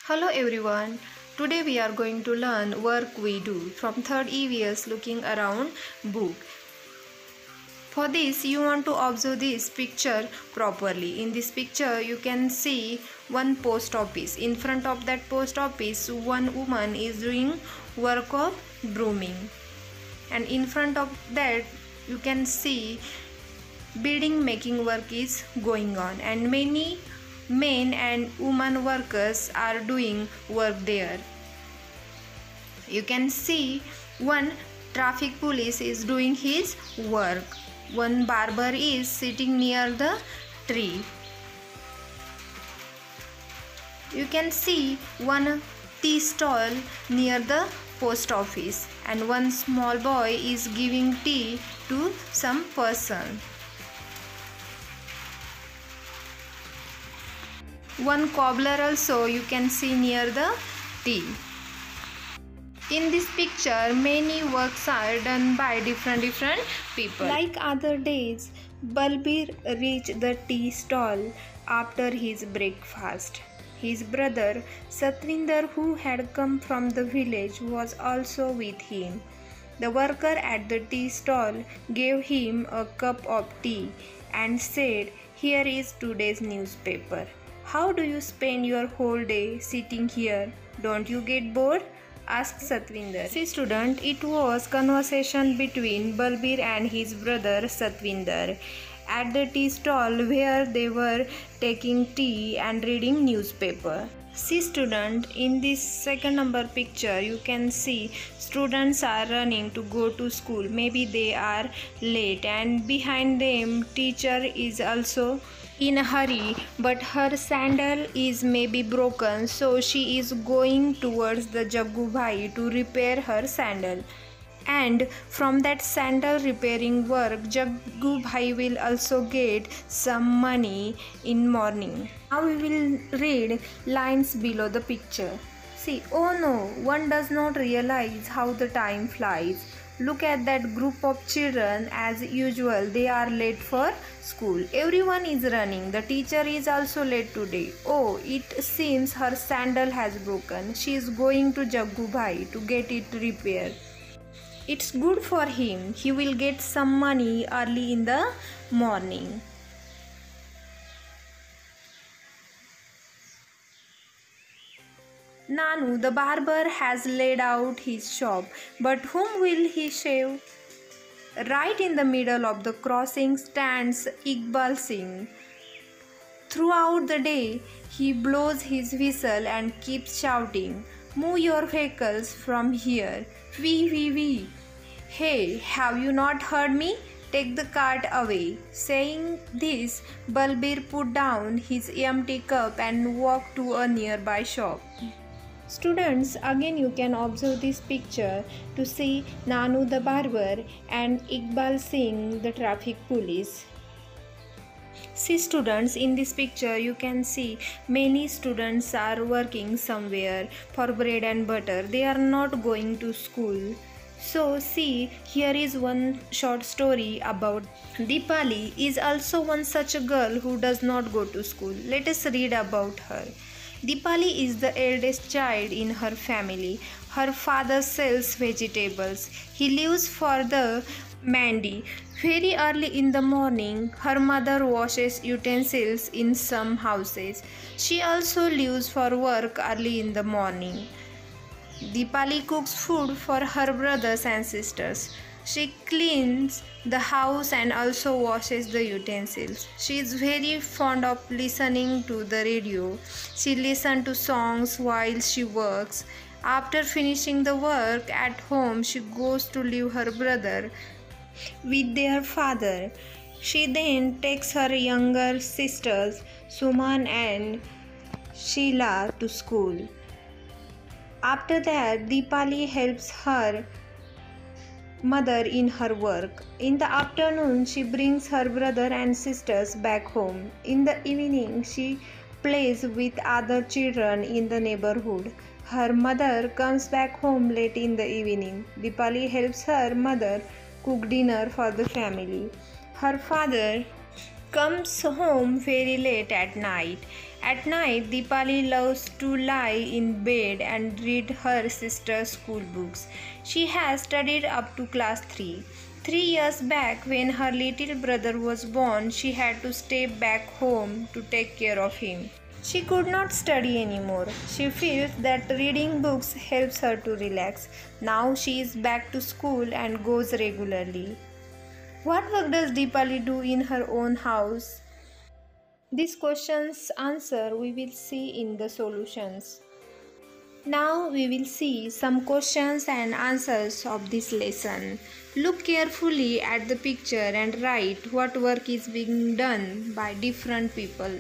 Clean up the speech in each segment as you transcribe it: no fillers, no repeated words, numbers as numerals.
Hello everyone. Today we are going to learn work we do from 3rd EVS looking around book. For this you want to observe this picture properly. In this picture you can see one post office. In front of that post office one woman is doing work of brooming. And in front of that you can see building making work is going on and many men and women workers are doing work there. You can see one traffic police is doing his work. One barber is sitting near the tree. You can see one tea stall near the post office and one small boy is giving tea to some person. One cobbler also you can see near the tea. In this picture many works are done by different people. Like other days, Balbir reached the tea stall after his breakfast. His brother Satvinder, who had come from the village, was also with him. The worker at the tea stall gave him a cup of tea and said, "Here is today's newspaper. How do you spend your whole day sitting here? Don't you get bored?" asked Satvinder. See student, it was conversation between Balbir and his brother Satvinder at the tea stall where they were taking tea and reading newspaper. See student, in this second number picture you can see students are running to go to school. Maybe they are late and behind them teacher is also in a hurry, but her sandal is maybe broken, so she is going towards the Jaggu Bhai to repair her sandal. And from that sandal repairing work, Jaggu Bhai will also get some money in morning. Now we will read lines below the picture. See, oh no, one does not realize how the time flies. Look at that group of children. As usual, they are late for school. Everyone is running. The teacher is also late today. Oh, it seems her sandal has broken. She is going to Jaggu Bhai to get it repaired. It's good for him. He will get some money early in the morning. Nanu, the barber, has laid out his shop, but whom will he shave? Right in the middle of the crossing stands Iqbal Singh. Throughout the day, he blows his whistle and keeps shouting, "Move your vehicles from here. Wee wee wee. Hey, have you not heard me? Take the cart away." Saying this, Balbir put down his empty cup and walked to a nearby shop. Students, again you can observe this picture to see Nanu the barber and Iqbal Singh the traffic police. See students, in this picture you can see many students are working somewhere for bread and butter. They are not going to school. So see, here is one short story about Deepali is also one such a girl who does not go to school. Let us read about her. Deepali is the eldest child in her family. Her father sells vegetables. He leaves for the mandi. Very early in the morning, her mother washes utensils in some houses. She also leaves for work early in the morning. Deepali cooks food for her brothers and sisters. She cleans the house and also washes the utensils. She is very fond of listening to the radio. She listens to songs while she works. After finishing the work at home, she goes to leave her brother with their father. She then takes her younger sisters, Suman and Sheila, to school. After that, Deepali helps her mother in her work. In the afternoon, she brings her brother and sisters back home. In the evening, she plays with other children in the neighborhood. Her mother comes back home late in the evening. Deepali helps her mother cook dinner for the family. Her father comes home very late at night At night, Deepali loves to lie in bed and read her sister's school books. She has studied up to class 3. 3 years back, when her little brother was born, she had to stay back home to take care of him. She could not study anymore. She feels that reading books helps her to relax. Now she is back to school and goes regularly. What work does Deepali do in her own house? These questions answer we will see in the solutions. Now we will see some questions and answers of this lesson. Look carefully at the picture and write what work is being done by different people.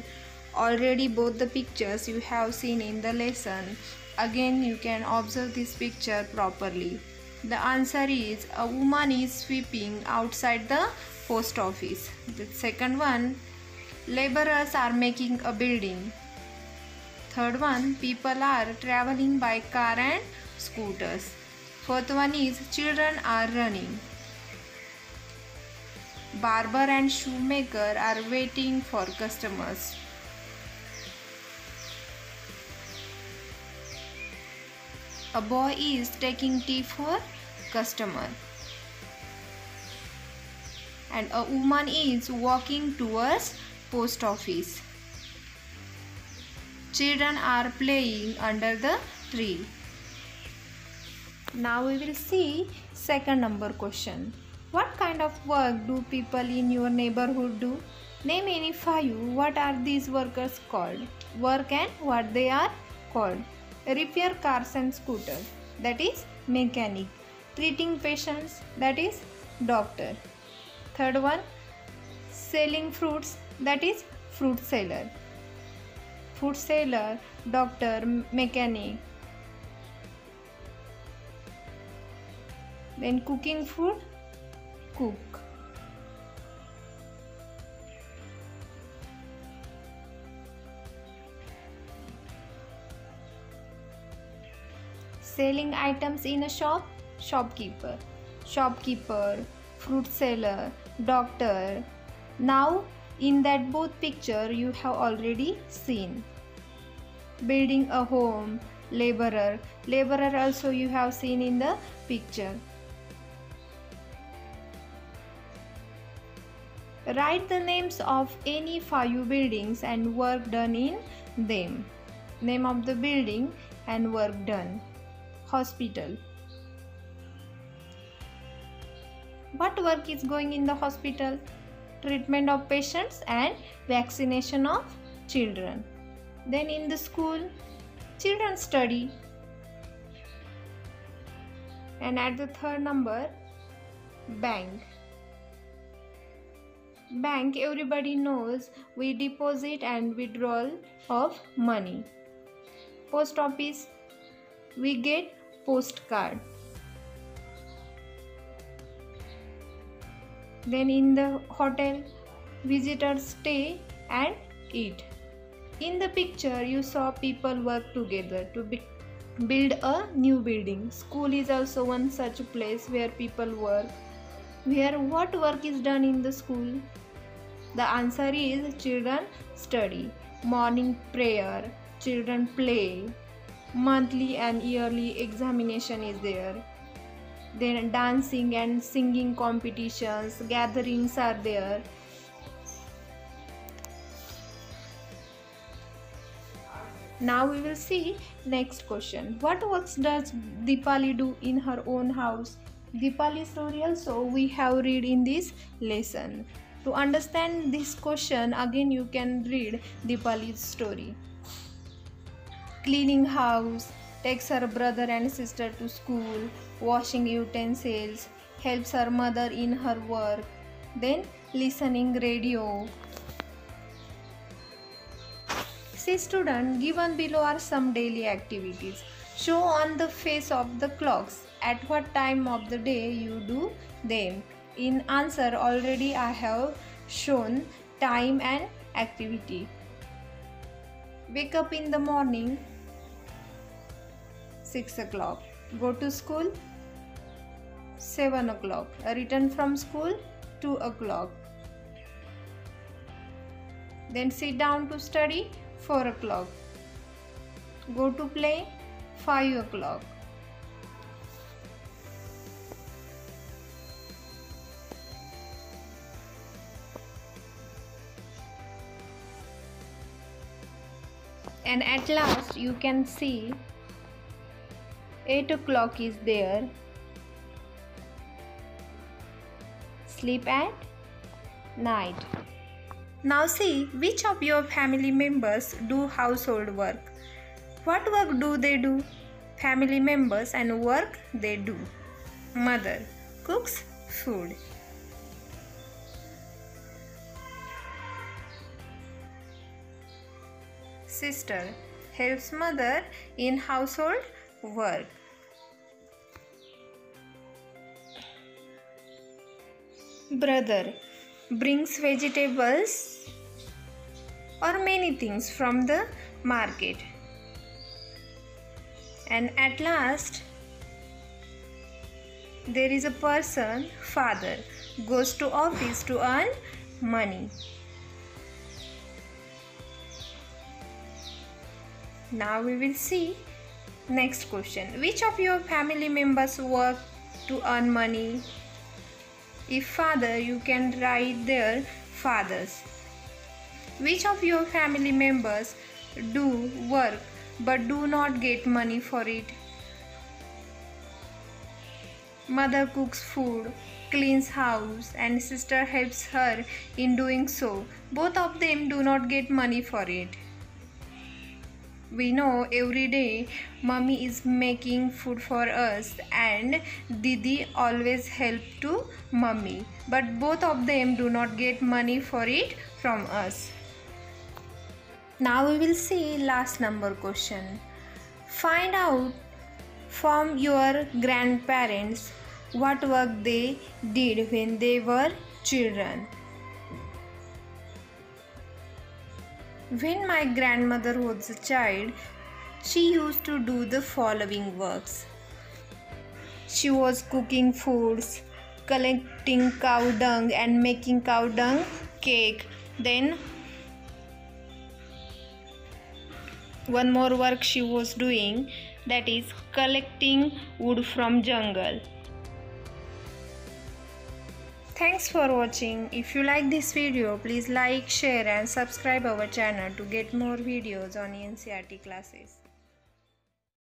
Already both the pictures you have seen in the lesson. Again you can observe this picture properly. The answer is a woman is sweeping outside the post office. The second one, laborers are making a building. Third one, people are traveling by car and scooters. Fourth one is children are running. Barber and shoemaker are waiting for customers. A boy is taking tea for customer. And a woman is walking towards post office. Children are playing under the tree. Now we will see second number question. What kind of work do people in your neighborhood do? Name any 5. What are these workers called? Work and what they are called. Repair cars and scooters, that is mechanic. Treating patients, that is doctor. Third one, selling fruits, that is fruit seller. Food seller, doctor, mechanic. Then cooking food, cook. Selling items in a shop, shopkeeper. Shopkeeper, fruit seller, doctor. Now in that both picture you have already seen. Building a home, laborer. Laborer also you have seen in the picture. Write the names of any 5 buildings and work done in them. Name of the building and work done. Hospital. What work is going in the hospital? Treatment of patients and vaccination of children. Then in the school, children study. And at the third number, bank. Bank, everybody knows, we deposit and withdrawal of money. Post office, we get postcard. Then in the hotel, visitors stay and eat. In the picture, you saw people work together to build a new building. School is also one such place where people work. Where what work is done in the school? The answer is children study. Morning prayer, children play. Monthly and yearly examination is there. Then dancing and singing competitions, gatherings are there. Now we will see next question. What works does Deepali do in her own house? Deepali's story also we have read in this lesson. To understand this question, again you can read Deepali's story. Cleaning house, takes her brother and sister to school, washing utensils, helps her mother in her work, then listening radio. See student, given below are some daily activities. Show on the face of the clocks at what time of the day you do them. In answer already I have shown time and activity. Wake up in the morning 6 o'clock. Go to school 7 o'clock. Return from school 2 o'clock. Then sit down to study 4 o'clock. Go to play, 5 o'clock. And at last you can see 8 o'clock is there. Sleep at night. Now see which of your family members do household work. What work do they do? Family members and work they do. Mother cooks food. Sister helps mother in household work. Brother brings vegetables or many things from the market. And at last there is a person, father, goes to office to earn money. Now we will see next question. Which of your family members work to earn money? If father, you can write their fathers. Which of your family members do work but do not get money for it? Mother cooks food, cleans house, and sister helps her in doing so. Both of them do not get money for it. We know every day mommy is making food for us and Didi always help to mommy, but both of them do not get money for it from us. Now we will see last number question. Find out from your grandparents what work they did when they were children. When my grandmother was a child, she used to do the following works. She was cooking foods, collecting cow dung and making cow dung cake. Then one more work she was doing, that is collecting wood from jungle. Thanks for watching. If you like this video, please like, share and subscribe our channel to get more videos on NCERT classes.